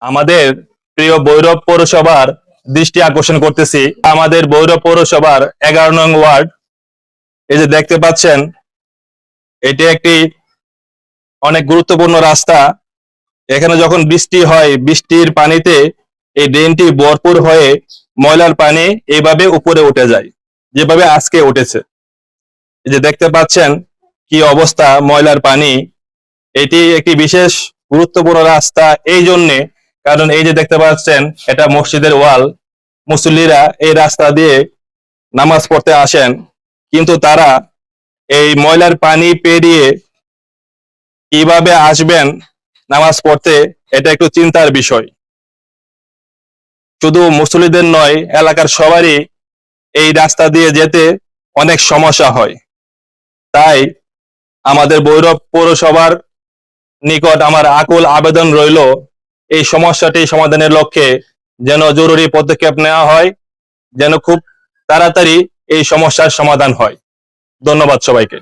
আমাদের প্রিয় ভৈরব পৌরসভার দৃষ্টি আকর্ষণ করতেছি। আমাদের ভৈরব পৌরসভার 11 নং ওয়ার্ড, এই যে দেখতে পাচ্ছেন, এটি একটি অনেক গুরুত্বপূর্ণ রাস্তা। এখানে যখন বৃষ্টি হয়, বৃষ্টির পানিতে এই ড্রেনটি ভরপুর হয়ে ময়লার পানি এইভাবে উপরে উঠে যায়, যেভাবে আজকে উঠেছে। এই যে দেখতে পাচ্ছেন কি অবস্থা ময়লার পানি। এটি একটি বিশেষ গুরুত্বপূর্ণ রাস্তা এই জন্যে, কারণ এই যে দেখতে পাচ্ছেন এটা মসজিদের ওয়াল। মুসল্লিরা এই রাস্তা দিয়ে নামাজ পড়তে আসেন, কিন্তু তারা এই ময়লার পানি পেরিয়ে কিভাবে আসবেন নামাজ পড়তে, এটা একটু চিন্তার বিষয়। শুধু মুসল্লিদের নয়, এলাকার সবারই এই রাস্তা দিয়ে যেতে অনেক সমস্যা হয়। তাই আমাদের ভৈরব পৌরসভার নিকট আমার আকুল আবেদন রইল, এই সমস্যাটি সমাধানের লক্ষ্যে যেন জরুরি পদক্ষেপ নেওয়া হয়, যেন খুব তাড়াতাড়ি এই সমস্যার সমাধান হয়। ধন্যবাদ সবাইকে।